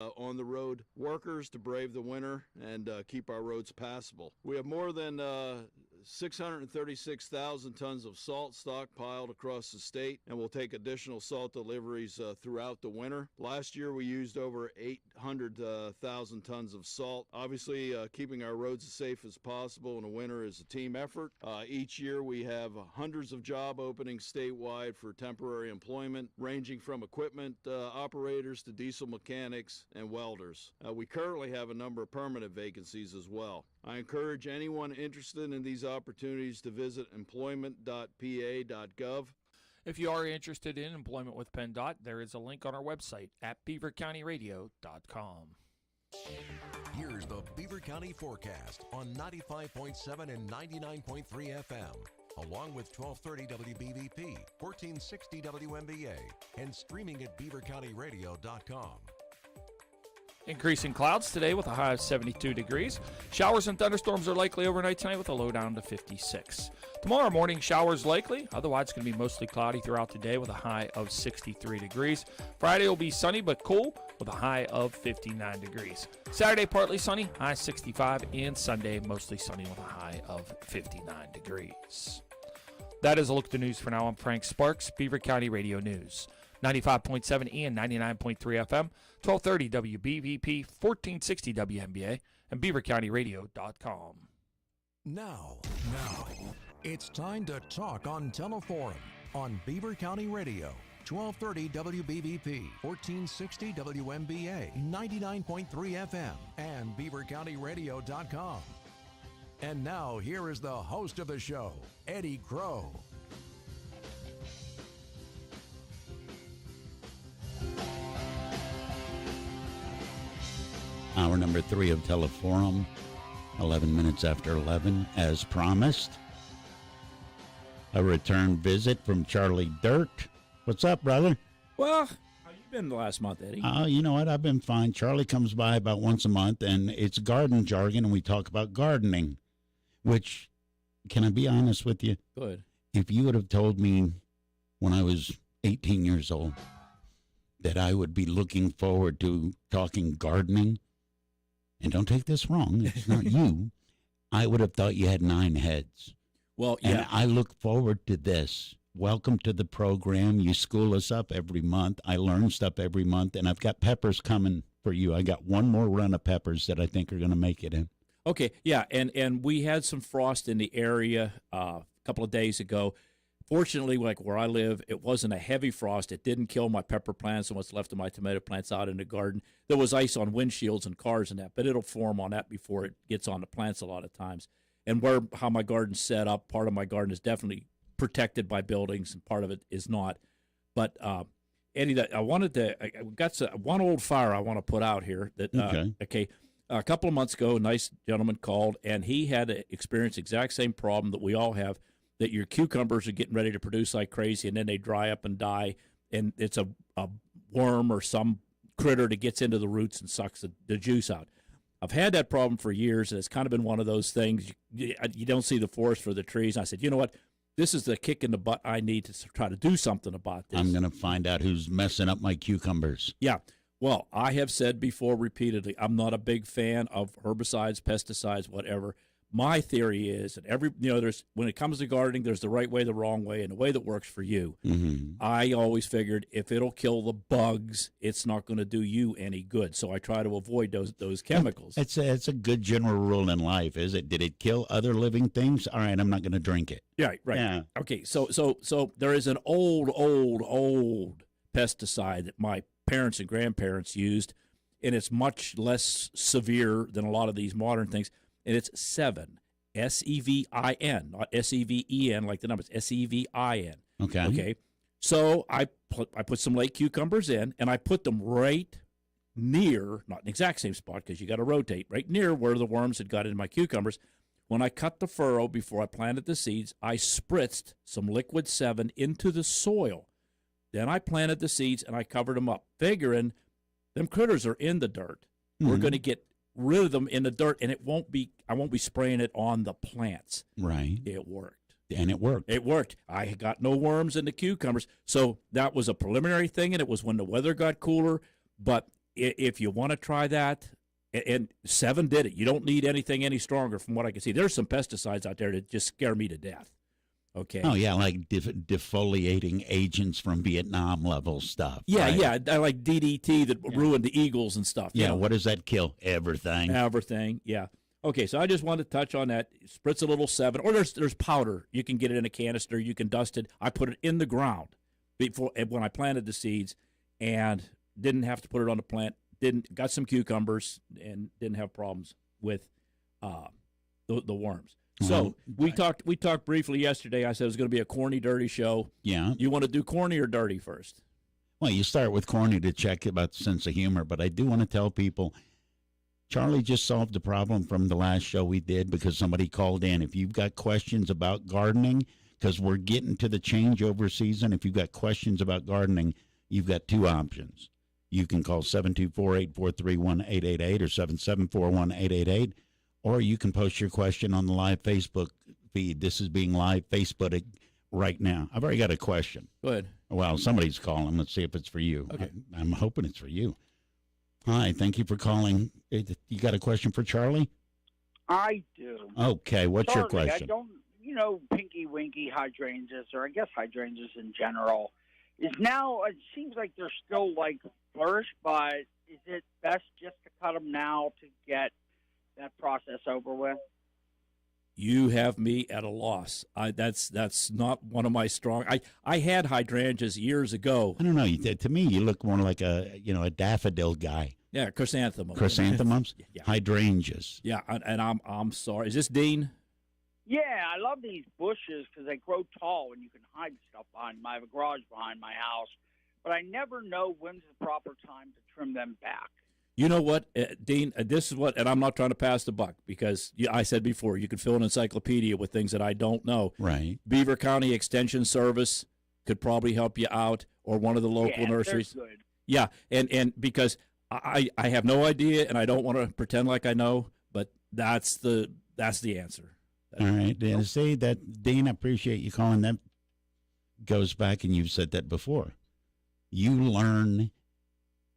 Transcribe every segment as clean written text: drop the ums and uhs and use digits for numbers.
on the road workers to brave the winter and keep our roads passable. We have more than 636,000 tons of salt stockpiled across the state, and we'll take additional salt deliveries throughout the winter. Last year we used over 800,000 tons of salt. Obviously, keeping our roads as safe as possible in the winter is a team effort. Each year we have hundreds of job openings statewide for temporary employment, ranging from equipment operators to diesel mechanics and welders. We currently have a number of permanent vacancies as well. I encourage anyone interested in these opportunities to visit employment.pa.gov. If you are interested in employment with PennDOT, there is a link on our website at beavercountyradio.com. Here's the Beaver County forecast on 95.7 and 99.3 FM, along with 1230 WBVP, 1460 WMBA, and streaming at beavercountyradio.com. Increasing clouds today with a high of 72 degrees. Showers and thunderstorms are likely overnight tonight with a low down to 56. Tomorrow morning, showers likely. Otherwise, it's going to be mostly cloudy throughout the day with a high of 63 degrees. Friday will be sunny but cool with a high of 59 degrees. Saturday, partly sunny, high 65. And Sunday, mostly sunny with a high of 59 degrees. That is a look at the news for now. I'm Frank Sparks, Beaver County Radio News. 95.7 and 99.3 FM, 1230 WBVP, 1460 WMBA, and beavercountyradio.com. Now, it's time to talk on Teleforum on Beaver County Radio, 1230 WBVP, 1460 WMBA, 99.3 FM, and beavercountyradio.com. And now, here is the host of the show, Eddie Crow. Hour number 3 of Teleforum, 11 minutes after 11, as promised. A return visit from Charlie Dirt. What's up, brother? Well, how you been the last month, Eddie? You know what? I've been fine. Charlie comes by about once a month, and it's garden jargon, and we talk about gardening, which, can I be honest with you? Good. If you would have told me when I was 18 years old that I would be looking forward to talking gardening, and don't take this wrong, it's not you, I would have thought you had 9 heads. Well, yeah. And I look forward to this. Welcome to the program. You school us up every month. I learn stuff every month, and I've got peppers coming for you. I got one more run of peppers that I think are going to make it in. Okay, yeah, and we had some frost in the area a couple of days ago. Fortunately, like where I live, it wasn't a heavy frost. It didn't kill my pepper plants and what's left of my tomato plants out in the garden. There was ice on windshields and cars and that, but it'll form on that before it gets on the plants a lot of times. And how my garden's set up, part of my garden is definitely protected by buildings and part of it is not. But, Eddie, I got one old fire I want to put out here. Okay. A couple of months ago, a nice gentleman called, and he had experienced the exact same problem that we all have, that your cucumbers are getting ready to produce like crazy, and then they dry up and die, and it's a worm or some critter that gets into the roots and sucks the juice out. I've had that problem for years, and it's kind of been one of those things. You don't see the forest for the trees. And I said, you know what? This is the kick in the butt I need to try to do something about this. I'm going to find out who's messing up my cucumbers. Yeah. Well, I have said before repeatedly, I'm not a big fan of herbicides, pesticides, whatever. My theory is that there's when it comes to gardening, there's the right way, the wrong way, and the way that works for you. Mm-hmm. I always figured if it'll kill the bugs, it's not going to do you any good. So I try to avoid those chemicals. It's a good general rule in life, is it? Did it kill other living things? All right, I'm not going to drink it. Yeah, right. Yeah. Okay, so there is an old pesticide that my parents and grandparents used, and it's much less severe than a lot of these modern things. And it's Sevin, S-E-V-I-N, not S-E-V-E-N like the numbers, S-E-V-I-N. Okay. So I put some late cucumbers in, and I put them right near, not in the exact same spot because you got to rotate, right near where the worms had got into my cucumbers. When I cut the furrow before I planted the seeds, I spritzed some liquid Sevin into the soil. Then I planted the seeds, and I covered them up, figuring them critters are in the dirt. Mm-hmm. We're going to get rid of them in the dirt, and I won't be spraying it on the plants. Right. It worked. And it worked. It worked. I got no worms in the cucumbers. So that was a preliminary thing, and it was when the weather got cooler. But if you want to try that, and 7 did it. You don't need anything any stronger from what I can see. There's some pesticides out there that just scare me to death. Okay. Oh, yeah, like defoliating agents from Vietnam level stuff. Yeah, right? yeah. I like DDT that ruined the eagles and stuff. Yeah, what does that kill? Everything. Everything, yeah. Okay, so I just wanted to touch on that. Spritz a little 7, or there's powder. You can get it in a canister. You can dust it. I put it in the ground when I planted the seeds, and didn't have to put it on the plant. Got some cucumbers and didn't have problems with the worms. So we talked briefly yesterday. I said it was going to be a corny, dirty show. Yeah. You want to do corny or dirty first? Well, you start with corny to check about the sense of humor, but I do want to tell people, Charlie just solved the problem from the last show we did because somebody called in. If you've got questions about gardening, because we're getting to the changeover season, if you've got questions about gardening, you've got 2 options. You can call 724-843-1888 or 774-1888, or you can post your question on the live Facebook feed. This is being live Facebooked right now. I've already got a question. Go ahead. Well, somebody's calling. Let's see if it's for you. Okay. I'm hoping it's for you. Hi, thank you for calling. You got a question for Charlie? I do. Okay, what's your Charlie, question? I don't, Pinky Winky hydrangeas, or I guess hydrangeas in general, is now, it seems like they're still like flourish, but is it best just to cut them now to get that process over with? You have me at a loss. That's not one of my strong. I had hydrangeas years ago. I don't know. To me, you look more like a daffodil guy. Yeah, chrysanthemums. Chrysanthemums, yeah. Hydrangeas. Yeah, and I'm sorry. Is this Dean? Yeah, I love these bushes because they grow tall and you can hide stuff behind them. I have a garage behind my house, but I never know when's the proper time to trim them back. You know what, Dean? This is what, and I'm not trying to pass the buck because I said before, you could fill an encyclopedia with things that I don't know. Right. Beaver County Extension Service could probably help you out, or one of the local nurseries. They're good. Yeah, and because I have no idea, and I don't want to pretend like I know, but that's the answer. All right. And say that, Dean, I appreciate you calling. That goes back, and you've said that before. You learn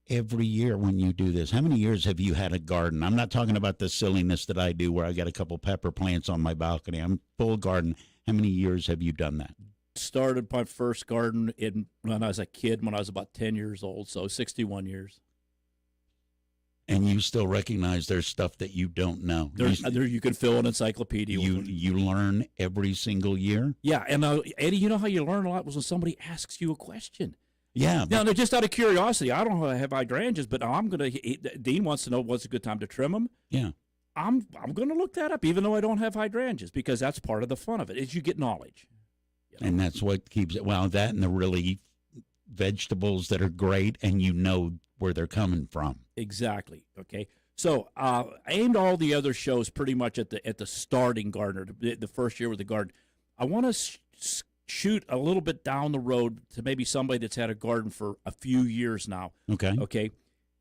every year when you do this. How many years have you had a garden? I'm not talking about the silliness that I do where I got a couple pepper plants on my balcony. I'm full garden. How many years have you done that? Started my first garden when I was a kid, when I was about 10 years old, so 61 years. And you still recognize there's stuff that you don't know. You can fill an encyclopedia. You learn every single year? Yeah, and Eddie, you know how you learn a lot was when somebody asks you a question. Yeah. Now, just out of curiosity, I don't have hydrangeas, but Dean wants to know what's a good time to trim them. Yeah. I'm going to look that up, even though I don't have hydrangeas, because that's part of the fun of it, is you get knowledge. You know? And that's what keeps it. Well, that and the really vegetables that are great, and you know where they're coming from. Exactly. Okay. So I aimed all the other shows pretty much at the starting gardener, the first year with the garden. I want to shoot a little bit down the road to maybe somebody that's had a garden for a few years now. Okay. Okay.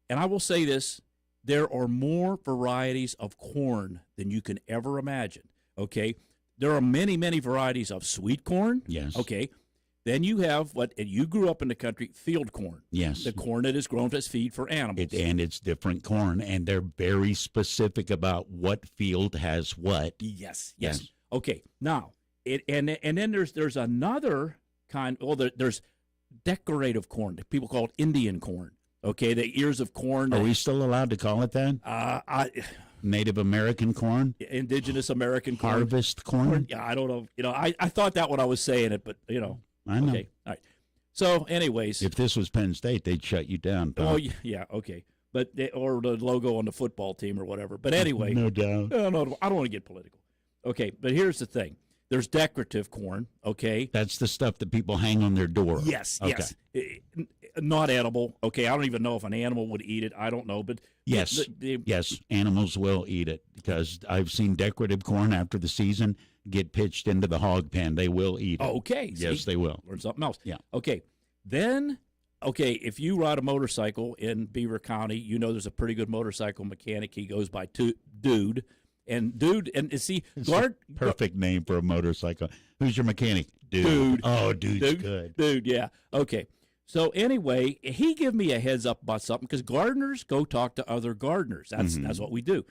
And I will say this, there are more varieties of corn than you can ever imagine. Okay. There are many, many varieties of sweet corn. Yes. Okay. Then you have and you grew up in the country, field corn. Yes. The corn that is grown as feed for animals. And it's different corn, and they're very specific about what field has what. Yes. Okay. Now, and then there's another kind. Well, there's decorative corn. People call it Indian corn. Okay, the ears of corn. Are we still allowed to call it that? Native American corn? Indigenous American corn. Harvest corn? Yeah, I don't know. I thought that when I was saying it, but I know. Okay, all right. So, anyways, if this was Penn State, they'd shut you down. Tom. Oh yeah, okay. But or the logo on the football team or whatever. But anyway, no doubt. No, I don't want to get political. Okay, but here's the thing. There's decorative corn, okay? That's the stuff that people hang on their door. Yes, okay. yes. Not edible, okay? I don't even know if an animal would eat it. I don't know, but... Yes, yes, animals will eat it because I've seen decorative corn after the season get pitched into the hog pen. They will eat it. Okay. Yes, they will. Or something else. Yeah. Okay. Then, if you ride a motorcycle in Beaver County, you know there's a pretty good motorcycle mechanic. He goes by Dude. And see, perfect name for a motorcycle. Who's your mechanic? Dude. Oh, dude's good. Dude, yeah. Okay. So anyway, he gave me a heads up about something because gardeners go talk to other gardeners. That's what we do.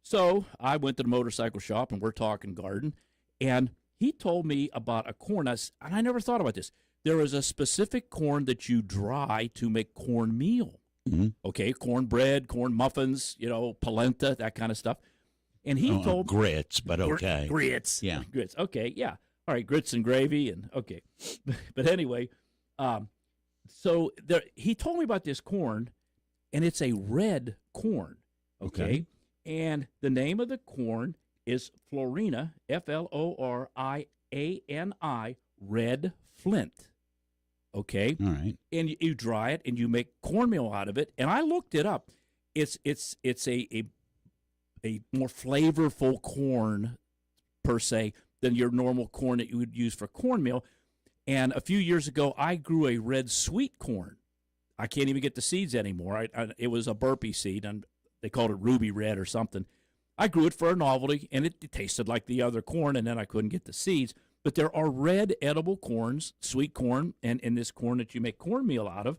So I went to the motorcycle shop and we're talking garden, and he told me about a corn. And I never thought about this. There is a specific corn that you dry to make cornmeal. Okay, cornbread, corn muffins, polenta, that kind of stuff. And he told grits, but okay. Grits. Yeah. Grits. Okay, yeah. All right, grits and gravy and okay. But anyway, so he told me about this corn, and it's a red corn. Okay. And the name of the corn is Florina, Floriani, red flint. Okay. All right. And you dry it and you make cornmeal out of it. And I looked it up. It's a more flavorful corn per se than your normal corn that you would use for cornmeal. And a few years ago, I grew a red sweet corn. I can't even get the seeds anymore. It was a burpee seed, and they called it ruby red or something. I grew it for a novelty, and it tasted like the other corn, and then I couldn't get the seeds. But there are red edible corns, sweet corn, and this corn that you make cornmeal out of.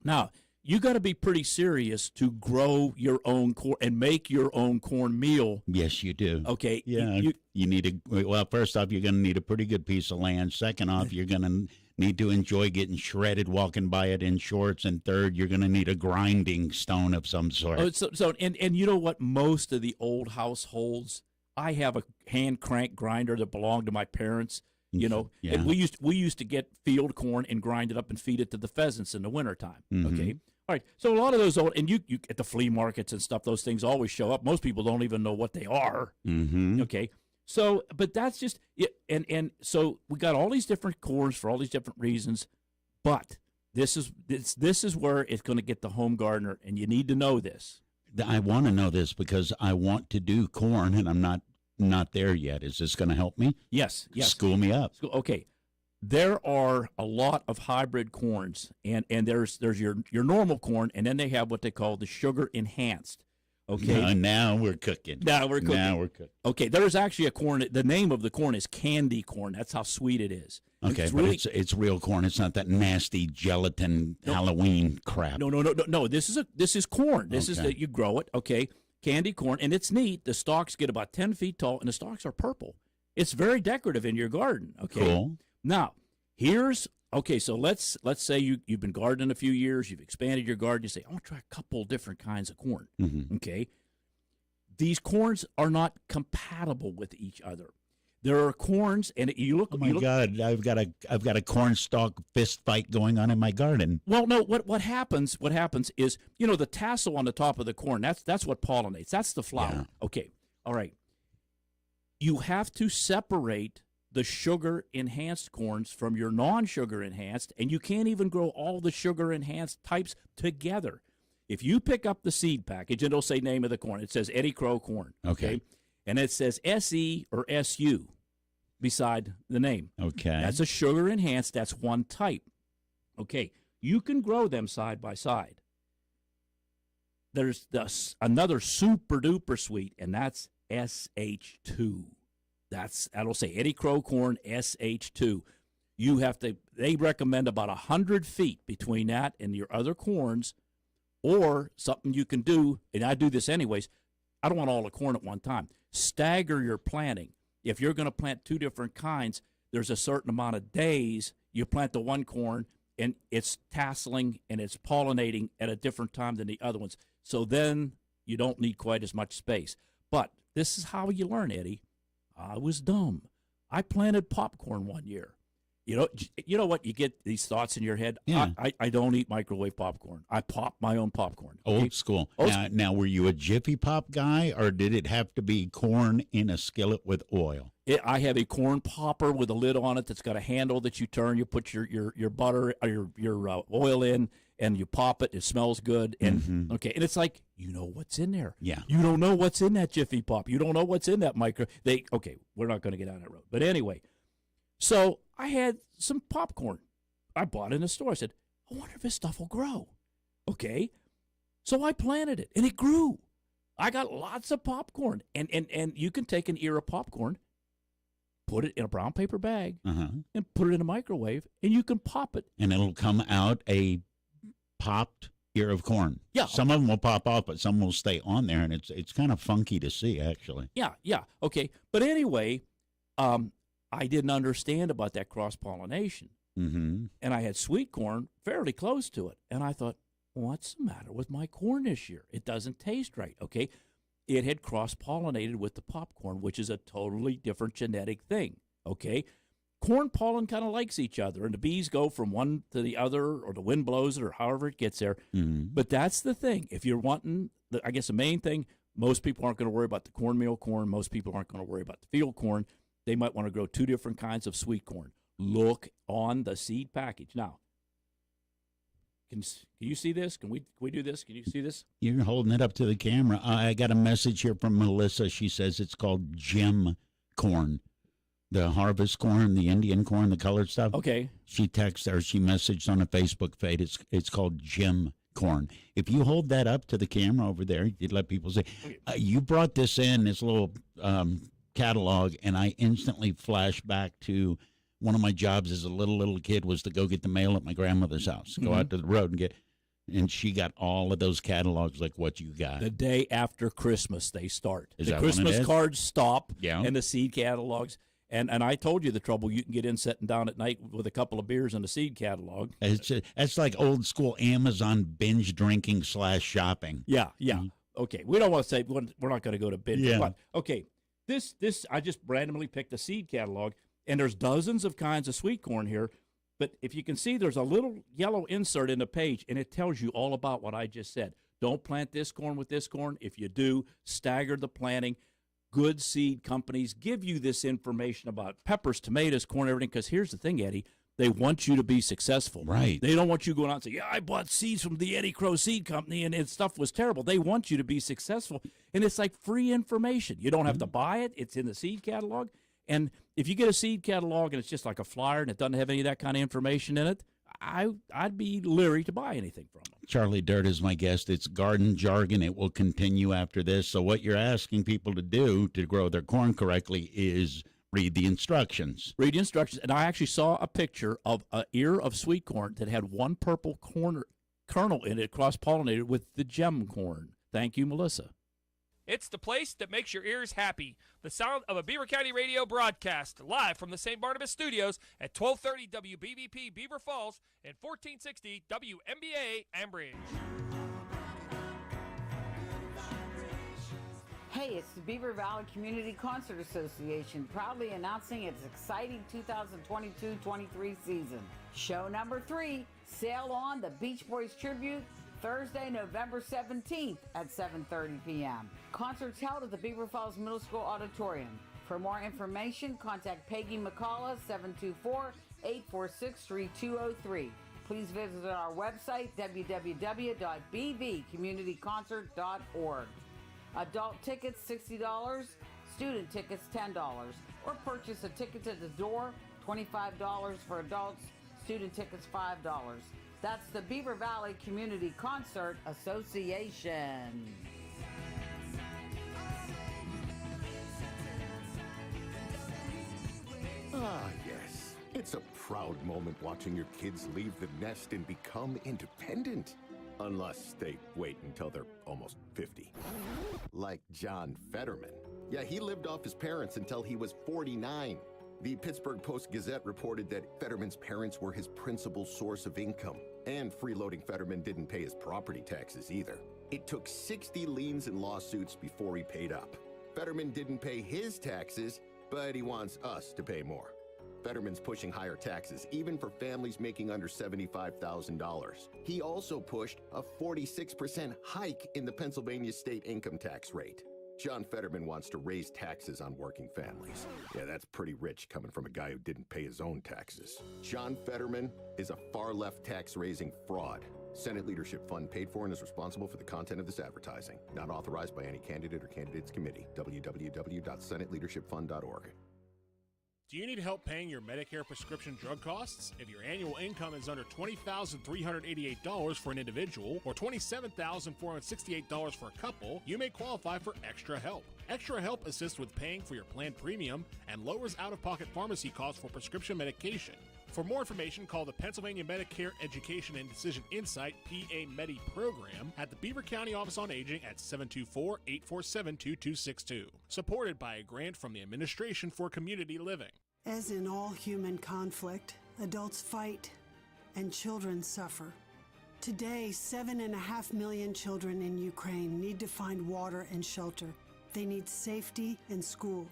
Now, you got to be pretty serious to grow your own corn and make your own cornmeal. Yes, you do. Okay. Yeah. You need first off, you're going to need a pretty good piece of land. Second off, you're going to need to enjoy getting shredded, walking by it in shorts. And third, you're going to need a grinding stone of some sort. And you know what? Most of the old households, I have a hand crank grinder that belonged to my parents. Yeah. And we used to get field corn and grind it up and feed it to the pheasants in the wintertime. Okay. All right, so a lot of those old, and you at the flea markets and stuff, those things always show up. Most people don't even know what they are. Okay, so but that's just it, and so we got all these different corns for all these different reasons, but this is where it's going to get the home gardener, and you need to know this. I want to know this because I want to do corn, and I'm not there yet. Is this going to help me? Yes. School me up. Okay. There are a lot of hybrid corns, and there's your normal corn, and then they have what they call the sugar enhanced. Okay. Now we're cooking. Okay. There's actually a corn. The name of the corn is candy corn. That's how sweet it is. Okay, it's real corn. It's not that nasty gelatin Halloween crap. No. This is corn. This is that you grow it. Okay. Candy corn, and it's neat. The stalks get about 10 feet tall, and the stalks are purple. It's very decorative in your garden. Okay. Cool. Now, so let's say you've been gardening a few years, you've expanded your garden, you say, I want to try a couple different kinds of corn. Okay. These corns are not compatible with each other. There are corns, and you look. Oh my God! I've got a corn stalk fist fight going on in my garden. Well, no. What happens is the tassel on the top of the corn. That's what pollinates. That's the flower. Yeah. Okay. All right. You have to separate the sugar-enhanced corns from your non-sugar-enhanced, and you can't even grow all the sugar-enhanced types together. If you pick up the seed package, and it'll say name of the corn. It says Eddie Crow corn. Okay. And it says SE or SU beside the name. Okay. That's a sugar-enhanced. That's one type. Okay. You can grow them side by side. There's another super-duper sweet, and that's SH2. That'll say Eddie Crow corn SH2. They recommend about 100 feet between that and your other corns, or something you can do, and I do this anyways. I don't want all the corn at one time. Stagger your planting. If you're going to plant two different kinds, there's a certain amount of days you plant the one corn and it's tasseling and it's pollinating at a different time than the other ones. So then you don't need quite as much space. But this is how you learn, Eddie. I was dumb. I planted popcorn one year. You know what? You get these thoughts in your head. Yeah. I don't eat microwave popcorn. I pop my own popcorn. Okay? Old school. Now, were you a Jiffy Pop guy, or did it have to be corn in a skillet with oil? I have a corn popper with a lid on it that's got a handle that you turn. You put your butter or your oil in, and you pop it. It smells good. And okay, and it's like, you know what's in there. Yeah. You don't know what's in that Jiffy Pop. You don't know what's in that micro. Okay, we're not going to get down that road. But anyway, so I had some popcorn. I bought it in the store. I said, I wonder if this stuff will grow. Okay. So I planted it, and it grew. I got lots of popcorn. And you can take an ear of popcorn, put it in a brown paper bag, Uh-huh. and put it in a microwave, and you can pop it. And it'll come out a popped ear of corn. Yeah. Some of them will pop off, but some will stay on there, and it's kind of funky to see, actually. Yeah, okay. But anyway, I didn't understand about that cross-pollination. Mm-hmm. And I had sweet corn fairly close to it. And I thought, what's the matter with my corn this year? It doesn't taste right, okay? It had cross-pollinated with the popcorn, which is a totally different genetic thing, okay? Corn pollen kind of likes each other, and the bees go from one to the other, or the wind blows it, or however it gets there. Mm-hmm. But that's the thing. If you're wanting, I guess the main thing, most people aren't going to worry about the cornmeal corn. Most people aren't going to worry about the field corn. They might want to grow 2 different kinds of sweet corn. Look on the seed package. Now, can you see this? Can we do this? Can you see this? You're holding it up to the camera. I got a message here from Melissa. She says it's called gem corn. The harvest corn, the Indian corn, the colored stuff. Okay. She texted or she messaged on a Facebook feed. It's called gem corn. If you hold that up to the camera over there, you'd let people say, you brought this little catalog, and I instantly flash back to one of my jobs as a little kid was to go get the mail at my grandmother's house, go out to the road and get, and she got all of those catalogs like what you got. The day after Christmas, they start. Is the that when it Christmas is? cards stop, Yeah. and the seed catalogs. And I told you the trouble you can get in sitting down at night with a couple of beers and a seed catalog. That's like old school Amazon binge drinking / shopping. Yeah. Okay, we don't want to say we're not going to go to binge. Yeah. But okay, this I just randomly picked a seed catalog, and there's dozens of kinds of sweet corn here. But if you can see, there's a little yellow insert in the page, and it tells you all about what I just said. Don't plant this corn with this corn. If you do, stagger the planting. Good seed companies give you this information about peppers, tomatoes, corn, everything. Because here's the thing, Eddie. They want you to be successful. Right. They don't want you going out and say, yeah, I bought seeds from the Eddie Crow Seed Company, and stuff was terrible. They want you to be successful. And it's like free information. You don't have to buy it. It's in the seed catalog. And if you get a seed catalog and it's just like a flyer and it doesn't have any of that kind of information in it, I'd be leery to buy anything from them. Charlie Dirt is my guest. It's Garden Jargon. It will continue after this. So what you're asking people to do to grow their corn correctly is read the instructions. Read the instructions. And I actually saw a picture of an ear of sweet corn that had one purple kernel in it, cross-pollinated with the gem corn. Thank you, Melissa. It's the place that makes your ears happy. The sound of a Beaver County radio broadcast live from the St. Barnabas studios at 1230 WBVP Beaver Falls and 1460 WMBA Ambridge. Hey, it's the Beaver Valley Community Concert Association proudly announcing its exciting 2022-23 season. Show number 3, Sail On, the Beach Boys Tribute, Thursday, November 17th at 7:30 p.m. Concerts held at the Beaver Falls Middle School Auditorium. For more information, contact Peggy McCullough, 724-846-3203. Please visit our website, www.bvcommunityconcert.org. Adult tickets, $60. Student tickets, $10. Or purchase a ticket at the door, $25 for adults. Student tickets, $5. That's the Beaver Valley Community Concert Association. Ah, yes. It's a proud moment watching your kids leave the nest and become independent. Unless they wait until they're almost 50. Like John Fetterman. Yeah, he lived off his parents until he was 49. The Pittsburgh Post-Gazette reported that Fetterman's parents were his principal source of income. And freeloading Fetterman didn't pay his property taxes either. It took 60 liens and lawsuits before he paid up. Fetterman didn't pay his taxes, but he wants us to pay more. Fetterman's pushing higher taxes, even for families making under $75,000. He also pushed a 46% hike in the Pennsylvania state income tax rate. John Fetterman wants to raise taxes on working families. Yeah, that's pretty rich coming from a guy who didn't pay his own taxes. John Fetterman is a far-left tax-raising fraud. Senate Leadership Fund paid for and is responsible for the content of this advertising. Not authorized by any candidate or candidates committee. www.senateleadershipfund.org. Do you need help paying your Medicare prescription drug costs? If your annual income is under $20,388 for an individual or $27,468 for a couple, you may qualify for Extra Help. Extra Help assists with paying for your planned premium and lowers out-of-pocket pharmacy costs for prescription medication. For more information, call the Pennsylvania Medicare Education and Decision Insight PA Medi program at the Beaver County Office on Aging at 724-847-2262. Supported by a grant from the Administration for Community Living. As in all human conflict, adults fight and children suffer. Today, 7.5 million children in Ukraine need to find water and shelter. They need safety and school.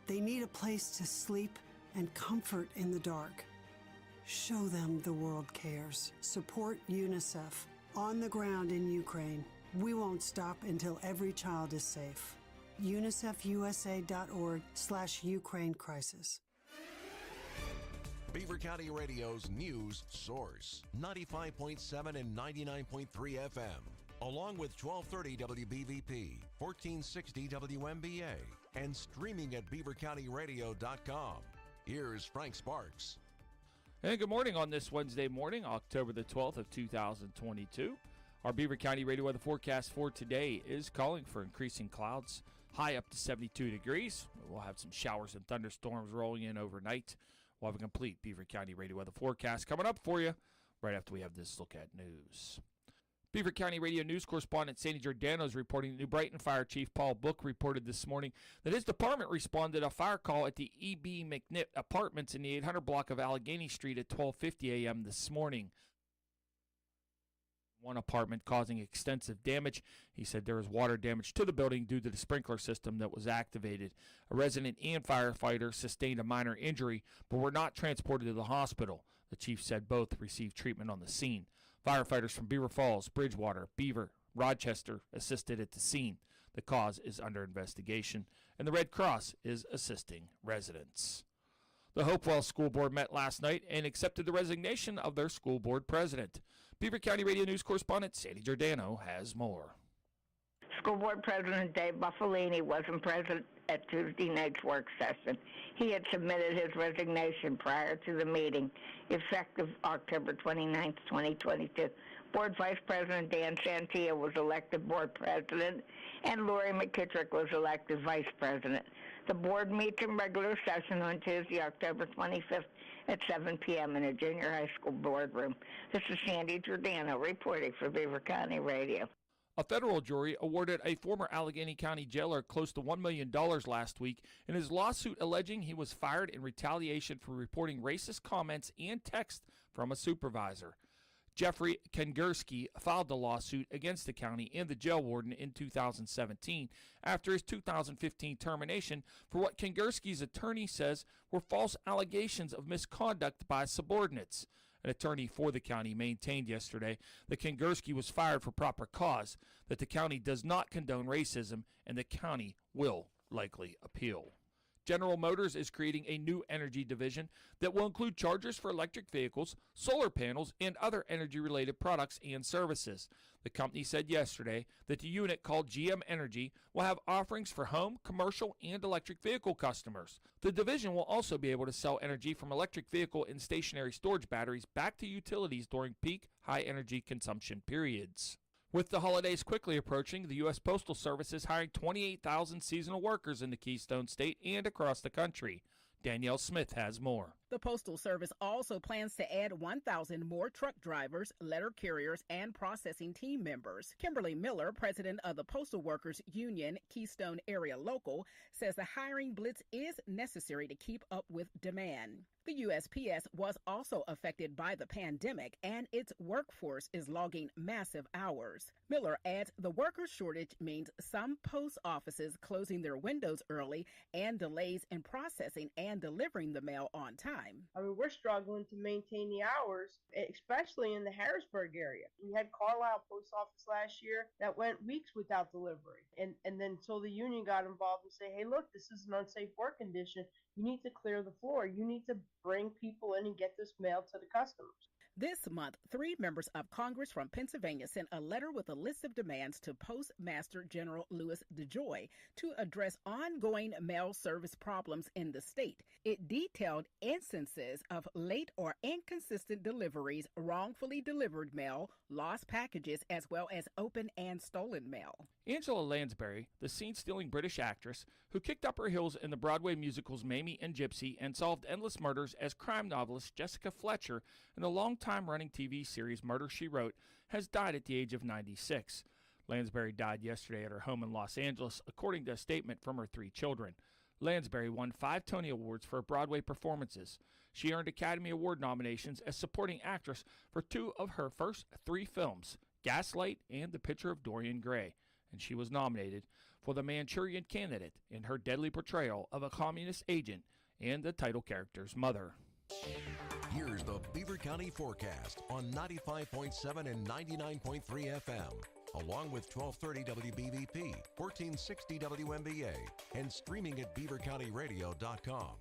They need a place to sleep and comfort in the dark. Show them the world cares. Support UNICEF. On the ground in Ukraine, we won't stop until every child is safe. UNICEFUSA.org/Ukraine crisis. Beaver County Radio's news source, 95.7 and 99.3 FM, along with 1230 WBVP, 1460 WMBA, and streaming at beavercountyradio.com. Here's Frank Sparks. And good morning on this Wednesday morning, October the 12th of 2022. Our Beaver County radio weather forecast for today is calling for increasing clouds, high up to 72 degrees. We'll have some showers and thunderstorms rolling in overnight. We'll have a complete Beaver County radio weather forecast coming up for you right after we have this look at news. Beaver County Radio News correspondent Sandy Giordano is reporting that New Brighton Fire Chief Paul Book reported this morning that his department responded to a fire call at the E.B. McNitt Apartments in the 800 block of Allegheny Street at 12:50 a.m. this morning. One apartment causing extensive damage. He said there was water damage to the building due to the sprinkler system that was activated. A resident and firefighter sustained a minor injury but were not transported to the hospital. The chief said both received treatment on the scene. Firefighters from Beaver Falls, Bridgewater, Beaver, Rochester assisted at the scene. The cause is under investigation, and the Red Cross is assisting residents. The Hopewell School Board met last night and accepted the resignation of their school board president. Beaver County Radio News correspondent Sandy Giordano has more. School Board President Dave Buffalini wasn't present at Tuesday night's work session. He had submitted his resignation prior to the meeting, effective October 29, 2022. Board Vice President Dan Santia was elected Board President, and Lori McKittrick was elected Vice President. The board meets in regular session on Tuesday, October 25th at 7 p.m. in a junior high school boardroom. This is Sandy Giordano reporting for Beaver County Radio. A federal jury awarded a former Allegheny County jailer close to $1 million last week in his lawsuit alleging he was fired in retaliation for reporting racist comments and text from a supervisor. Jeffrey Kengerski filed the lawsuit against the county and the jail warden in 2017 after his 2015 termination for what Kengerski's attorney says were false allegations of misconduct by subordinates. An attorney for the county maintained yesterday that Kengerski was fired for proper cause, that the county does not condone racism, and the county will likely appeal. General Motors is creating a new energy division that will include chargers for electric vehicles, solar panels, and other energy-related products and services. The company said yesterday that the unit called GM Energy will have offerings for home, commercial, and electric vehicle customers. The division will also be able to sell energy from electric vehicle and stationary storage batteries back to utilities during peak high-energy consumption periods. With the holidays quickly approaching, the U.S. Postal Service is hiring 28,000 seasonal workers in the Keystone State and across the country. Danielle Smith has more. The Postal Service also plans to add 1,000 more truck drivers, letter carriers, and processing team members. Kimberly Miller, president of the Postal Workers Union Keystone Area Local, says the hiring blitz is necessary to keep up with demand. The USPS was also affected by the pandemic, and its workforce is logging massive hours. Miller adds the worker shortage means some post offices closing their windows early and delays in processing and delivering the mail on time. I mean, we're struggling to maintain the hours, especially in the Harrisburg area. We had Carlisle Post Office last year that went weeks without delivery. And then so the union got involved and say, hey, look, this is an unsafe work condition. You need to clear the floor. You need to bring people in and get this mail to the customers. This month, 3 members of Congress from Pennsylvania sent a letter with a list of demands to Postmaster General Louis DeJoy to address ongoing mail service problems in the state. It detailed instances of late or inconsistent deliveries, wrongfully delivered mail, lost packages, as well as open and stolen mail. Angela Lansbury, the scene-stealing British actress who kicked up her heels in the Broadway musicals Mamie and Gypsy and solved endless murders as crime novelist Jessica Fletcher in the long-time-running TV series Murder, She Wrote, has died at the age of 96. Lansbury died yesterday at her home in Los Angeles, according to a statement from her 3 children. Lansbury won 5 Tony Awards for her Broadway performances. She earned Academy Award nominations as supporting actress for 2 of her first 3 films, Gaslight and The Picture of Dorian Gray, and she was nominated for the Manchurian Candidate in her deadly portrayal of a communist agent and the title character's mother. Here's the Beaver County forecast on 95.7 and 99.3 FM, along with 1230 WBVP, 1460 WMBA, and streaming at beavercountyradio.com.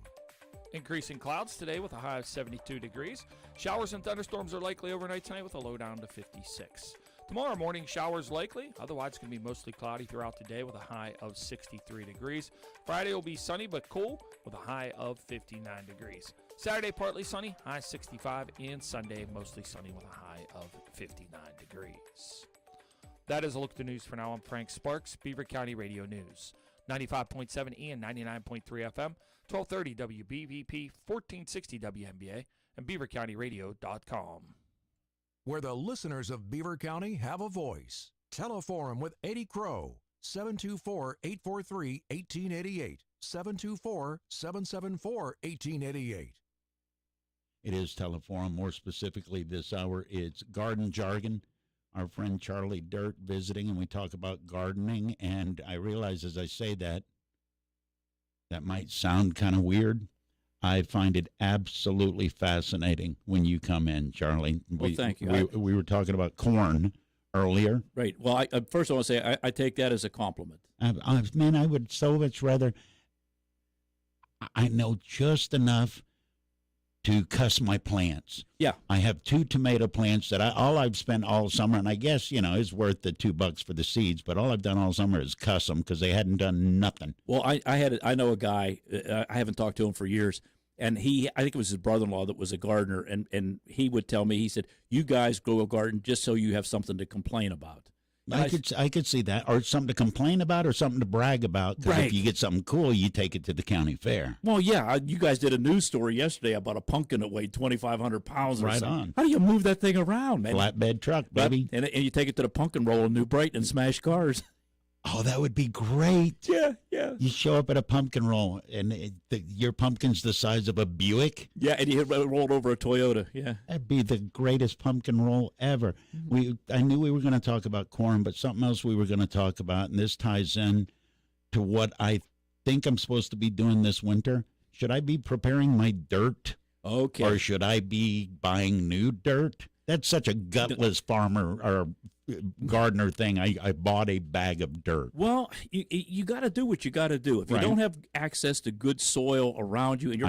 Increasing clouds today with a high of 72 degrees. Showers and thunderstorms are likely overnight tonight with a low down to 56. Tomorrow morning, showers likely. Otherwise, it's going to be mostly cloudy throughout the day with a high of 63 degrees. Friday will be sunny but cool with a high of 59 degrees. Saturday, partly sunny, high 65, and Sunday, mostly sunny with a high of 59 degrees. That is a look at the news for now. I'm Frank Sparks, Beaver County Radio News. 95.7 and 99.3 FM, 1230 WBVP, 1460 WMBA, and beavercountyradio.com. Where the listeners of Beaver County have a voice. Teleforum with Eddie Crow, 724-843-1888, 724-774-1888. It is Teleforum. More specifically this hour, it's Garden Jargon. Our friend Charlie Dirt visiting, and we talk about gardening. And I realize as I say that, that might sound kind of weird. I find it absolutely fascinating when you come in, Charlie. Well, thank you. We were talking about corn earlier. Right. Well, first I want to say I take that as a compliment. Man, I would so much rather. I know just enough to cuss my plants. Yeah. I have 2 tomato plants that I've spent all summer, and I guess, is worth the $2 for the seeds, but all I've done all summer is cuss them because they hadn't done nothing. Well, I know a guy, I haven't talked to him for years, and I think it was his brother-in-law that was a gardener, and he would tell me, he said, you guys grow a garden just so you have something to complain about. I could see that, or something to complain about, or something to brag about. Because if you get something cool, you take it to the county fair. Well, yeah, you guys did a news story yesterday about a pumpkin that weighed 2,500 pounds. Right on. How do you move that thing around, man? Flatbed truck, baby. And you take it to the pumpkin roll in New Brighton and smash cars. Oh, that would be great. Yeah. You show up at a pumpkin roll, and your pumpkin's the size of a Buick. Yeah, and you rolled over a Toyota. Yeah, that'd be the greatest pumpkin roll ever. Mm-hmm. I knew we were going to talk about corn, but something else we were going to talk about, and this ties in to what I think I'm supposed to be doing this winter. Should I be preparing my dirt? Okay. Or should I be buying new dirt? That's such a gutless farmer or gardener thing. I bought a bag of dirt. Well, you got to do what you got to do. If you don't have access to good soil around you, and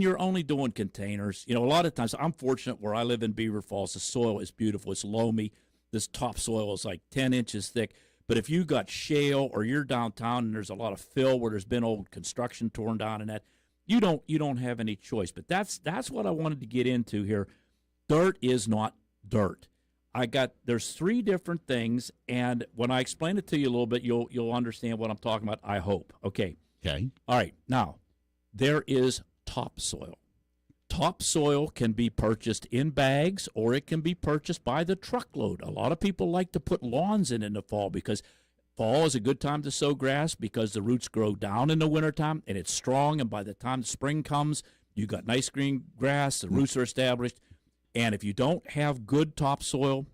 you're only doing containers, a lot of times I'm fortunate where I live in Beaver Falls. The soil is beautiful. It's loamy. This topsoil is like 10 inches thick. But if you got shale or you're downtown and there's a lot of fill where there's been old construction torn down and that, you don't have any choice. But that's what I wanted to get into here. Dirt is not dirt. There's 3 different things, and when I explain it to you a little bit, you'll understand what I'm talking about, I hope. Okay. All right. Now, there is topsoil. Topsoil can be purchased in bags, or it can be purchased by the truckload. A lot of people like to put lawns in the fall because fall is a good time to sow grass because the roots grow down in the wintertime, and it's strong, and by the time spring comes, you got nice green grass, the roots are established. And if you don't have good topsoil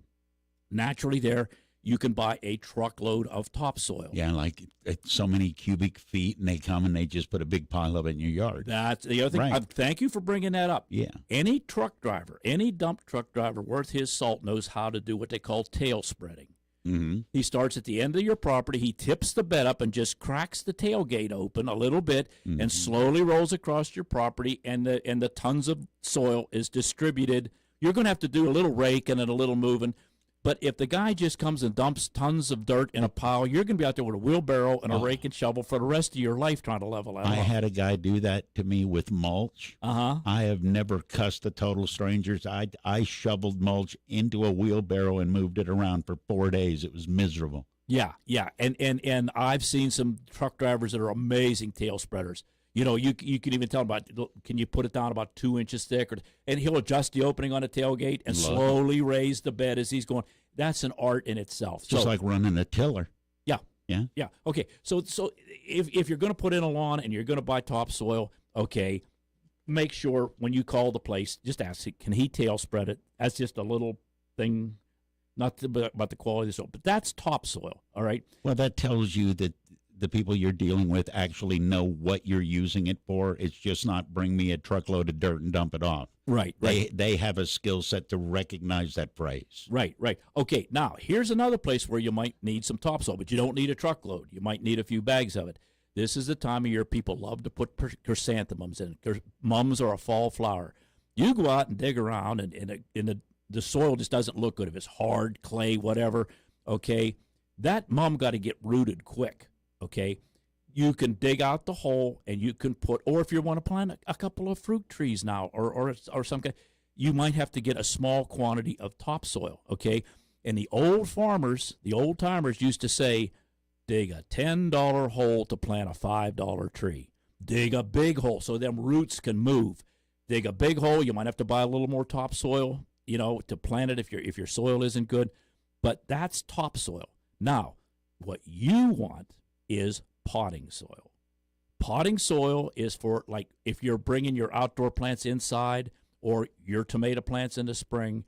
naturally there, you can buy a truckload of topsoil. Yeah, like so many cubic feet, and they come and they just put a big pile of it in your yard. That's the other thing. Right. Thank you for bringing that up. Yeah. Any truck driver, any dump truck driver worth his salt knows how to do what they call tail spreading. Mm-hmm. He starts at the end of your property. He tips the bed up and just cracks the tailgate open a little bit and slowly rolls across your property, and the tons of soil is distributed, you're going to have to do a little raking and a little moving. But if the guy just comes and dumps tons of dirt in a pile, you're going to be out there with a wheelbarrow and a rake and shovel for the rest of your life trying to level that I up. had a guy do that to me with mulch. I have never cussed the total strangers. I shoveled mulch into a wheelbarrow and moved it around for 4 days. It was miserable. Yeah. And I've seen some truck drivers that are amazing tail spreaders. You know, you can even tell about, can you put it down about 2 inches thick? And he'll adjust the opening on the tailgate and slowly raise the bed as he's going. That's an art in itself. Just like running a tiller. Yeah. Yeah. Yeah. Okay. So if you're going to put in a lawn and you're going to buy topsoil, okay, make sure when you call the place, just ask, can he tail spread it? That's just a little thing, not about the quality of the soil, but that's topsoil. All right. Well, that tells you that the people you're dealing with actually know what you're using it for. It's just not bring me a truckload of dirt and dump it off. Right. They have a skill set to recognize that phrase. Right. Okay, now here's another place where you might need some topsoil, but you don't need a truckload. You might need a few bags of it. This is the time of year people love to put chrysanthemums in. Mums are a fall flower. You go out and dig around, and the soil just doesn't look good. If it's hard, clay, whatever, okay, that mum got to get rooted quick. Okay, you can dig out the hole and you can put, or if you want to plant a couple of fruit trees now, or some kind, you might have to get a small quantity of topsoil. Okay, and the old farmers, the old timers used to say, dig a $10 hole to plant a $5 tree. Dig a big hole so them roots can move. Dig a big hole. You might have to buy a little more topsoil, you know, to plant it if your soil isn't good. But that's topsoil. Now, what you want is potting soil. Potting soil is for, like, if you're bringing your outdoor plants inside or your tomato plants in the spring.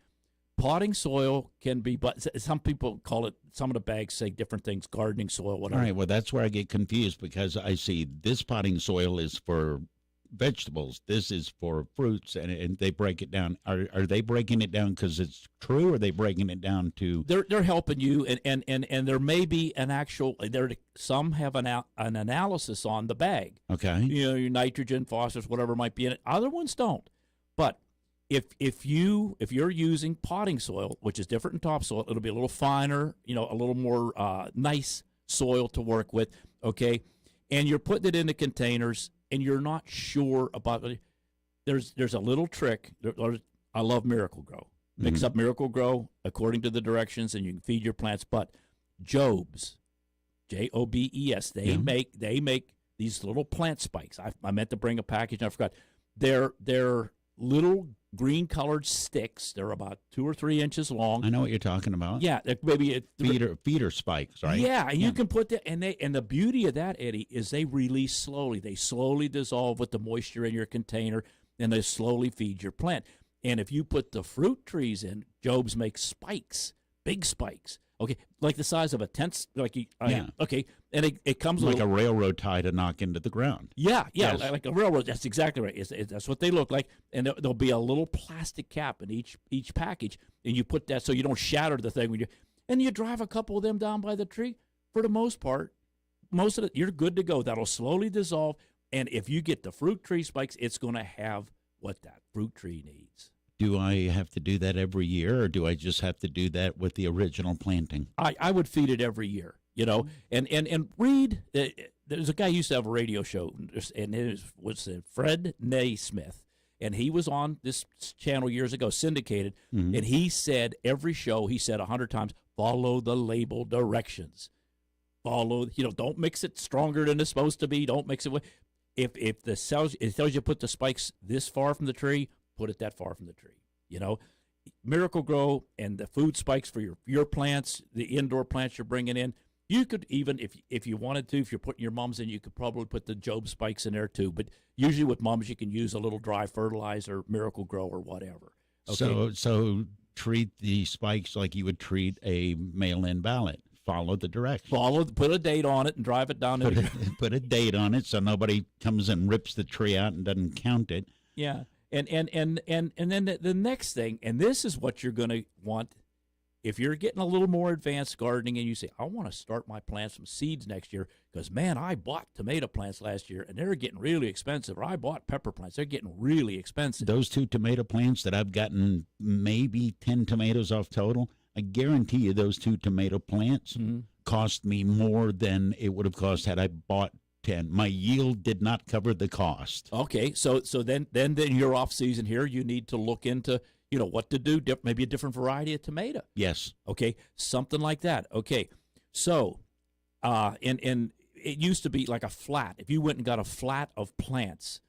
Potting soil can be, but some people call it, some of the bags say different things, gardening soil, whatever. All right, well, that's where I get confused, because I see this potting soil is for vegetables, this is for fruits, and they break it down. Are they breaking it down because it's true, or are they breaking it down to? They're helping you, and there may be an actual, some have an analysis on the bag. Okay. You know, your nitrogen, phosphorus, whatever might be in it. Other ones don't. But if you're using potting soil, which is different than topsoil, it'll be a little finer, you know, a little more nice soil to work with, okay? And you're putting it into containers, and you're not sure about it. There's a little trick. I love Miracle Grow. Mix up Miracle Grow according to the directions, and you can feed your plants. But Jobs, Jobes, they make these little plant spikes. I meant to bring a package, and I forgot. They're little green-colored sticks. They're about 2 or 3 inches long. I know what you're talking about. Yeah, maybe feeder spikes, right? Yeah, and you can put that, and the beauty of that, Eddie, is they release slowly. They slowly dissolve with the moisture in your container, and they slowly feed your plant. And if you put the fruit trees in, Jobs makes spikes, big spikes. Okay, like the size of a tent, okay, and it comes like a railroad tie to knock into the ground. Yeah, Yes. like a railroad. That's exactly right. That's what they look like, and there'll be a little plastic cap in each package, and you put that so you don't shatter the thing and you drive a couple of them down by the tree. For the most part, most of it, you're good to go. That'll slowly dissolve, and if you get the fruit tree spikes, it's going to have what that fruit tree needs. Do I have to do that every year, or do I just have to do that with the original planting? I would feed it every year, you know, and read. There's a guy who used to have a radio show, and it was Fred Naismith, and he was on this channel years ago, syndicated, and he said every show, he said 100 times, follow the label directions. Follow, don't mix it stronger than it's supposed to be. Don't mix it with. If it tells you to put the spikes this far from the tree, put it that far from the tree. Miracle Grow and the food spikes for your plants, the indoor plants you're bringing in. You could even, if you wanted to, if you're putting your mums in, you could probably put the Job spikes in there too. But usually with mums, you can use a little dry fertilizer, Miracle Grow, or whatever. Okay? So treat the spikes like you would treat a mail-in ballot. Follow the directions. Put a date on it and drive it down. Put a date on it so nobody comes and rips the tree out and doesn't count it. Yeah. And then the next thing, and this is what you're going to want, if you're getting a little more advanced gardening and you say, I want to start my plants from seeds next year because, man, I bought tomato plants last year and they're getting really expensive. Or I bought pepper plants. They're getting really expensive. Those 2 tomato plants that I've gotten maybe 10 tomatoes off total, I guarantee you those 2 tomato plants cost me more than it would have cost had I bought 10. My yield did not cover the cost. Okay, so then you're off season here. You need to look into, what to do, maybe a different variety of tomato. Yes. Okay, something like that. Okay, so and it used to be like a flat. If you went and got a flat of plants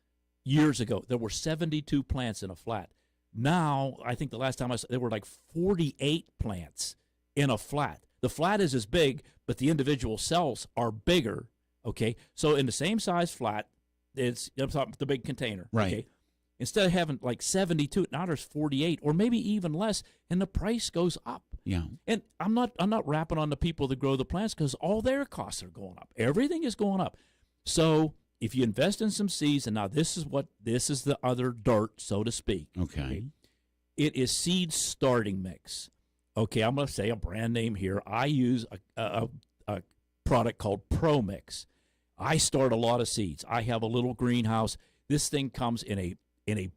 years ago, there were 72 plants in a flat. Now, I think the last time I saw, there were like 48 plants in a flat. The flat is as big, but the individual cells are bigger. Okay, so in the same size flat, I'm talking the big container. Right. Okay? Instead of having like 72, now there's 48, or maybe even less, and the price goes up. Yeah. And I'm not rapping on the people that grow the plants because all their costs are going up. Everything is going up. So if you invest in some seeds, and now this is the other dirt, so to speak. Okay. It is seed starting mix. Okay, I'm going to say a brand name here. I use a product called Pro Mix. I start a lot of seeds. I have a little greenhouse. This thing comes in a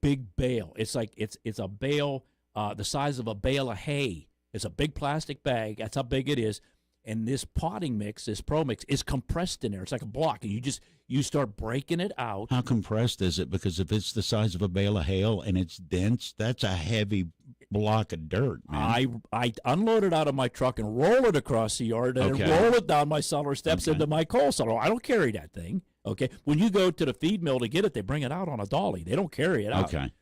big bale. It's like it's a bale the size of a bale of hay. It's a big plastic bag. That's how big it is. And this potting mix, this Pro Mix, is compressed in there. It's like a block, and you start breaking it out. How compressed is it? Because if it's the size of a bale of hay and it's dense, that's a heavy block of dirt, man. I unload it out of my truck and roll it across the yard and roll it down my cellar steps into my coal cellar. I don't carry that thing. Okay, when you go to the feed mill to get it, they bring it out on a dolly. They don't carry it out. Okay,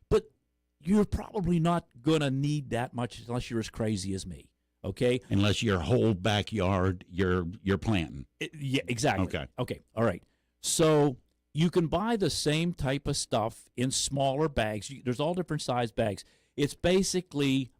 but you're probably not gonna need that much unless you're as crazy as me. Okay, unless your whole backyard you're planting. Yeah, exactly. Okay, all right. So you can buy the same type of stuff in smaller bags. There's all different size bags. It's basically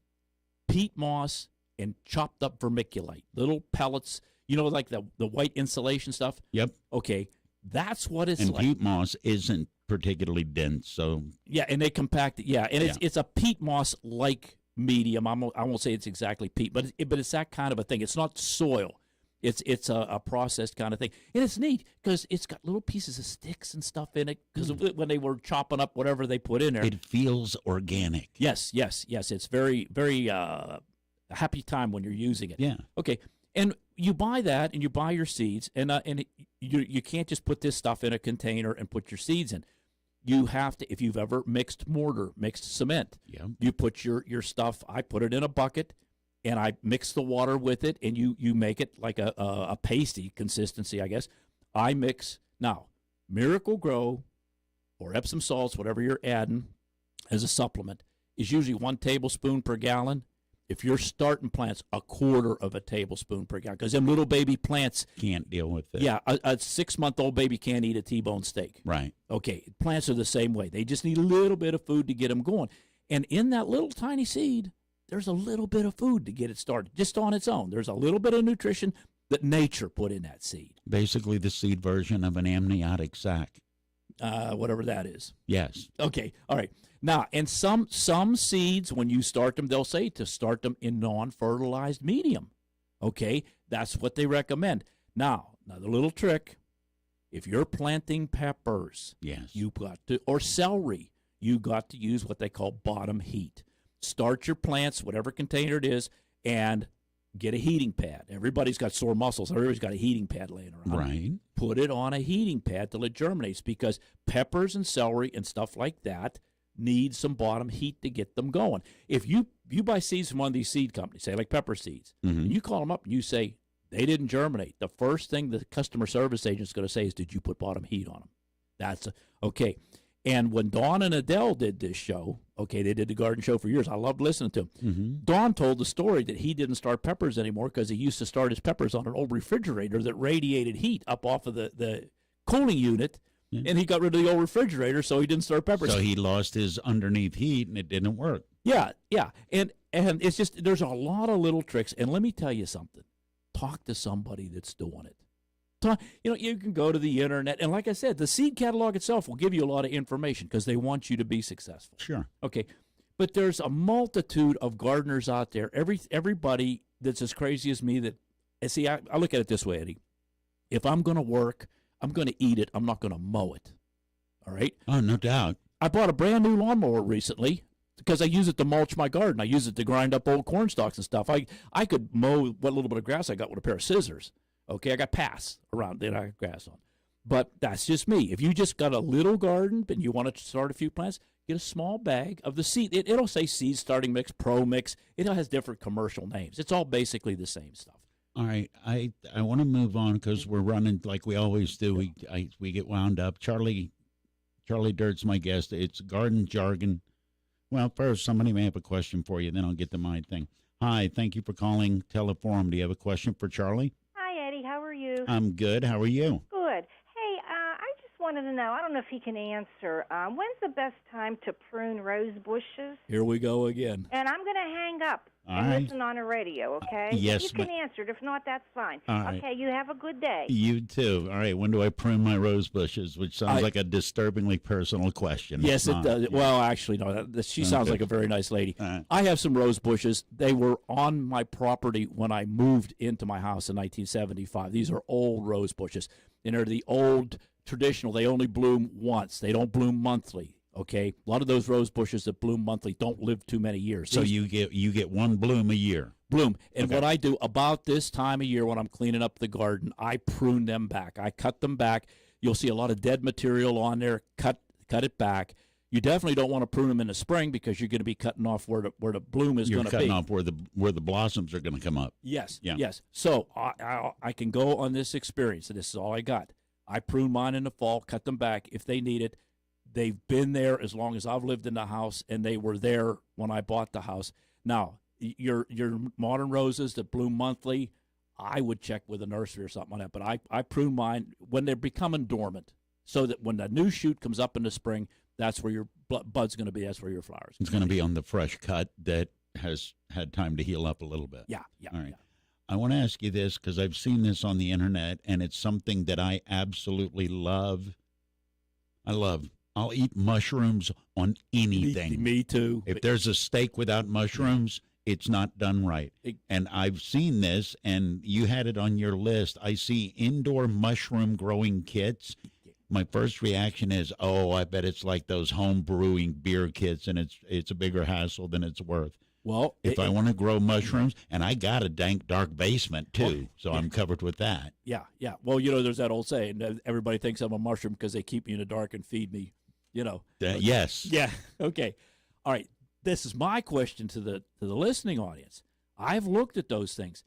peat moss and chopped up vermiculite, little pellets, like the white insulation stuff. Yep. Okay, that's what it's and like. Peat moss isn't particularly dense, so. Yeah, and they compact it. Yeah, and it's a peat moss-like medium. I won't say it's exactly peat, but it's that kind of a thing. It's not soil. It's a processed kind of thing. And it's neat because it's got little pieces of sticks and stuff in it because when they were chopping up whatever they put in there. It feels organic. Yes. It's very, very a happy time when you're using it. Yeah. Okay. And you buy that and you buy your seeds and you can't just put this stuff in a container and put your seeds in. You have to, if you've ever mixed cement, you put your stuff, I put it in a bucket, and I mix the water with it, and you make it like a pasty consistency, I guess. I mix, now, Miracle Grow or Epsom salts, whatever you're adding as a supplement, is usually 1 tablespoon per gallon. If you're starting plants, 1/4 of a tablespoon per gallon, because them little baby plants can't deal with it. Yeah, a 6-month-old baby can't eat a T-bone steak. Right. Okay, plants are the same way. They just need a little bit of food to get them going. And in that little tiny seed, there's a little bit of food to get it started, just on its own. There's a little bit of nutrition that nature put in that seed. Basically the seed version of an amniotic sac. Whatever that is. Yes. Okay, all right. Now, and some seeds, when you start them, they'll say to start them in non-fertilized medium. Okay, that's what they recommend. Now, another little trick. If you're planting peppers, you've got to, or celery, you got to use what they call bottom heat. Start your plants, whatever container it is, and get a heating pad. Everybody's got sore muscles. Everybody's got a heating pad laying around. Right. Put it on a heating pad till it germinates, because peppers and celery and stuff like that need some bottom heat to get them going. If you buy seeds from one of these seed companies, say like pepper seeds, and you call them up and you say they didn't germinate, the first thing the customer service agent is going to say is, did you put bottom heat on them? That's okay. And when Dawn and Adele did this show, okay, they did the garden show for years. I loved listening to them. Dawn told the story that he didn't start peppers anymore because he used to start his peppers on an old refrigerator that radiated heat up off of the cooling unit, and he got rid of the old refrigerator, so he didn't start peppers. So he lost his underneath heat, and it didn't work. Yeah. And it's just, there's a lot of little tricks. And let me tell you something. Talk to somebody that's doing it. You can go to the internet, and like I said, the seed catalog itself will give you a lot of information because they want you to be successful. Sure. Okay, But there's a multitude of gardeners out there. Everybody that's as crazy as me. And see, I look at it this way, Eddie. If I'm going to work, I'm going to eat it. I'm not going to mow it. All right? Oh, no doubt. I bought a brand new lawnmower recently because I use it to mulch my garden. I use it to grind up old corn stalks and stuff. I could mow what little bit of grass I got with a pair of scissors. Okay, I got paths around that I have grass on. But that's just me. If you just got a little garden and you want to start a few plants, get a small bag of the seed. It'll say seed starting mix, pro mix. It has different commercial names. It's all basically the same stuff. All right, I want to move on because we're running like we always do. We get wound up. Charlie Dirt's my guest. It's Garden Jargon. Well, first, somebody may have a question for you, then I'll get to my thing. Hi, thank you for calling Teleforum. Do you have a question for Charlie? Hi, Eddie. How are you? I'm good. How are you? Good. Hey, I just wanted to know, I don't know if he can answer, when's the best time to prune rose bushes? Here we go again. And I'm going to hang up All and right. listen on the radio, okay? Yes, You can answer it. If not, that's fine. All right. Okay, you have a good day. You too. All right, when do I prune my rose bushes? Which sounds like a disturbingly personal question. Yes, It's it not. does. Well, actually, no. She sounds Okay. like a very nice lady. All right. I have some rose bushes. They were on my property when I moved into my house in 1975. These are old rose bushes, and they're the old traditional. They only bloom once. They don't bloom monthly. Okay, a lot of those rose bushes that bloom monthly don't live too many years. So These you get one bloom a year. bloom. And Okay. what I do about this time of year when I'm cleaning up the garden, I prune them back. I cut them back. You'll see a lot of dead material on there. Cut it back. You definitely don't want to prune them in the spring because you're going to be cutting off where the bloom is You're going to be. cutting off where the blossoms are going to come up. Yes, Yeah. yes. So I can go on this experience, and this is all I got. I prune mine in the fall, cut them back if they need it. They've been there as long as I've lived in the house, and they were there when I bought the house. Now, your modern roses that bloom monthly, I would check with a nursery or something like that. But I prune mine when they're becoming dormant, so that when the new shoot comes up in the spring, that's where your bud's going to be. That's where your flowers. It's going to be on the fresh cut that has had time to heal up a little bit. Yeah. All right. I want to ask you this because I've seen this on the internet, and it's something that I absolutely love. I'll eat mushrooms on anything. Me too. If there's a steak without mushrooms, it's not done right. And I've seen this, and you had it on your list. I see indoor mushroom growing kits. My first reaction is, oh, I bet it's like those home brewing beer kits, and it's a bigger hassle than it's worth. Well, if I want to grow mushrooms, and I got a dank, dark basement, too, so I'm covered with that. Yeah. Well, there's that old saying, everybody thinks I'm a mushroom because they keep me in the dark and feed me, Yes. Yeah. Okay. All right. This is my question to the listening audience. I've looked at those things.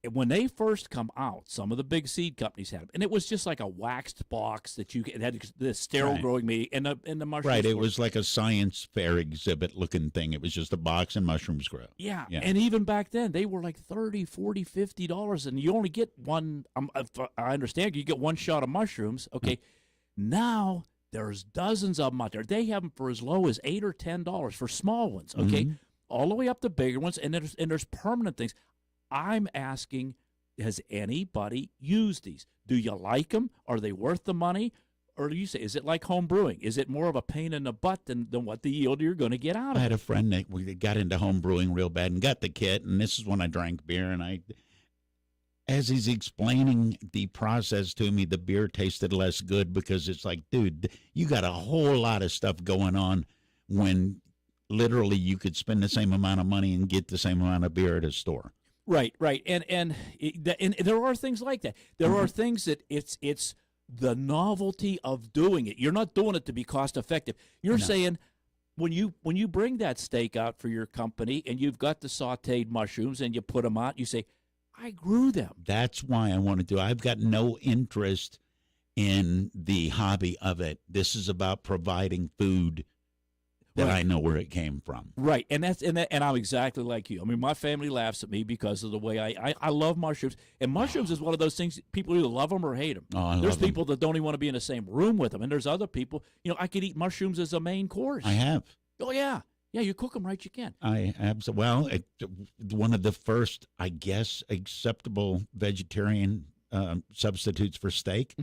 And when they first come out, some of the big seed companies had them, and it was just like a waxed box that it had the sterile growing media and the mushrooms. Right. It was like a science fair exhibit looking thing. It was just a box and mushrooms grow. Yeah. And even back then, they were like $30, $40, $50, and you only get one. I understand you get one shot of mushrooms. Okay. Now there's dozens of them out there. They have them for as low as $8 or $10 for small ones. Okay. Mm-hmm. All the way up to bigger ones, and there's permanent things. I'm asking, has anybody used these? Do you like them? Are they worth the money? Or do you say, is it like home brewing? Is it more of a pain in the butt than what the yield you're going to get out of it? I had a friend that got into home brewing real bad and got the kit, and this is when I drank beer, and as he's explaining the process to me, the beer tasted less good because it's like, dude, you got a whole lot of stuff going on when literally you could spend the same amount of money and get the same amount of beer at a store. Right, and there are things like that. There are things that it's the novelty of doing it. You're not doing it to be cost effective. You're saying when you bring that steak out for your company and you've got the sautéed mushrooms and you put them out, you say, I grew them. That's why I want to do. I've got no interest in the hobby of it. This is about providing food that I know where it came from. Right, and I'm exactly like you. I mean, my family laughs at me because of the way I love mushrooms, and mushrooms is one of those things people either love them or hate them. Oh, there's people that don't even want to be in the same room with them, and there's other people. I could eat mushrooms as a main course. I have. Oh yeah, you cook them right, you can. I absolutely. Well, one of the first, I guess, acceptable vegetarian substitutes for steak,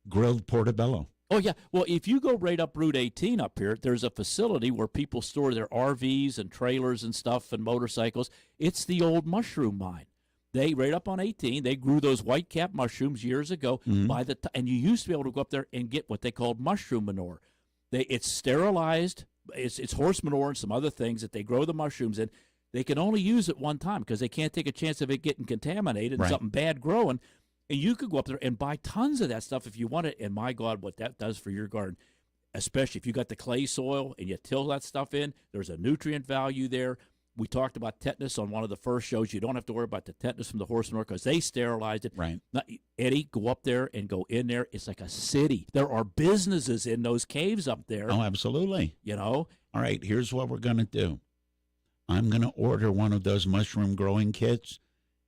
grilled portobello. Oh, yeah. Well, if you go right up Route 18 up here, there's a facility where people store their RVs and trailers and stuff and motorcycles. It's the old mushroom mine. They, right up on 18, they grew those white-cap mushrooms years ago. And you used to be able to go up there and get what they called mushroom manure. It's sterilized. It's horse manure and some other things that they grow the mushrooms in. They can only use it one time because they can't take a chance of it getting contaminated and something bad growing. And you could go up there and buy tons of that stuff if you want it. And my God, what that does for your garden, especially if you got the clay soil and you till that stuff in, there's a nutrient value there. We talked about tetanus on one of the first shows. You don't have to worry about the tetanus from the horse manure because they sterilized it. Right. Now, Eddie, go up there and go in there. It's like a city. There are businesses in those caves up there. Oh, absolutely. You know? All right, here's what we're going to do. I'm going to order one of those mushroom growing kits,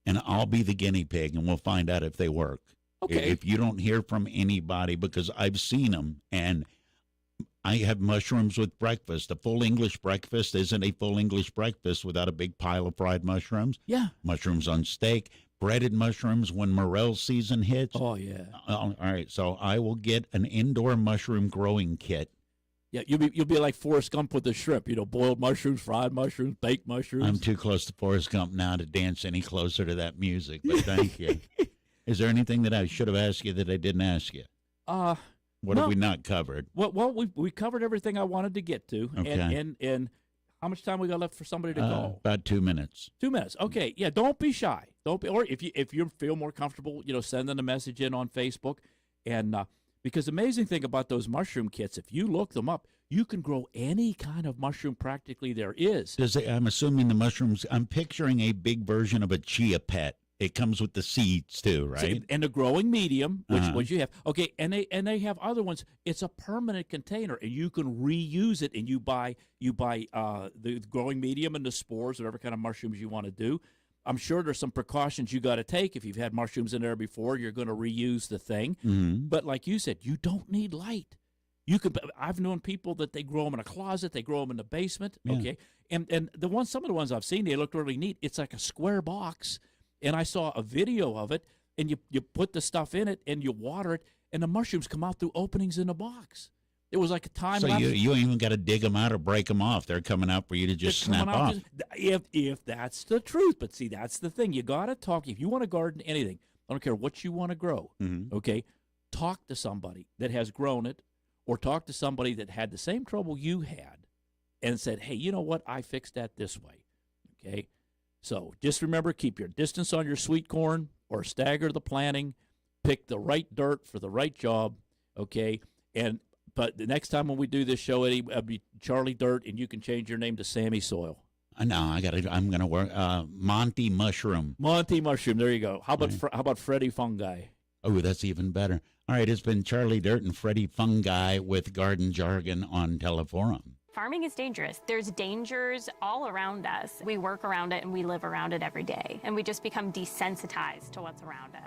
and I'll be the guinea pig, and we'll find out if they work. Okay. If you don't hear from anybody, because I've seen them, and I have mushrooms with breakfast. A full English breakfast isn't a full English breakfast without a big pile of fried mushrooms. Yeah. Mushrooms on steak, breaded mushrooms when morel season hits. Oh, yeah. All right, so I will get an indoor mushroom growing kit. Yeah, you'll be like Forrest Gump with the shrimp, boiled mushrooms, fried mushrooms, baked mushrooms. I'm too close to Forrest Gump now to dance any closer to that music, but thank you. Is there anything that I should have asked you that I didn't ask you? What have we not covered? Well, we covered everything I wanted to get to. Okay. And how much time we got left for somebody to call? About 2 minutes. 2 minutes. Okay. Yeah, don't be shy. Or if you feel more comfortable, send them a message in on Facebook. And because the amazing thing about those mushroom kits, if you look them up, you can grow any kind of mushroom practically there is. I'm assuming the mushrooms, I'm picturing a big version of a chia pet. It comes with the seeds too, right? And a growing medium, which you have. Okay, and they have other ones. It's a permanent container, and you can reuse it. And you buy the growing medium and the spores, whatever kind of mushrooms you want to do. I'm sure there's some precautions you got to take. If you've had mushrooms in there before, you're going to reuse the thing. Mm-hmm. But like you said, you don't need light. I've known people that they grow them in a closet, they grow them in the basement. Yeah. Okay, and some of the ones I've seen, they look really neat. It's like a square box. And I saw a video of it, and you put the stuff in it, and you water it, and the mushrooms come out through openings in the box. It was like a time lapse. So you ain't even got to dig them out or break them off. They're coming out for you to just snap off. If that's the truth. But see, that's the thing. You got to talk. If you want to garden anything, I don't care what you want to grow, okay, talk to somebody that has grown it, or talk to somebody that had the same trouble you had and said, hey, you know what? I fixed that this way, okay? So just remember, keep your distance on your sweet corn or stagger the planting. Pick the right dirt for the right job, okay? But the next time when we do this show, Eddie, it'll be Charlie Dirt, and you can change your name to Sammy Soil. No, I'm gonna work Monty Mushroom. Monty Mushroom. There you go. How about Freddy Fungi? Oh, that's even better. All right, it's been Charlie Dirt and Freddy Fungi with Garden Jargon on Teleforum. Farming is dangerous. There's dangers all around us. We work around it and we live around it every day. And we just become desensitized to what's around us.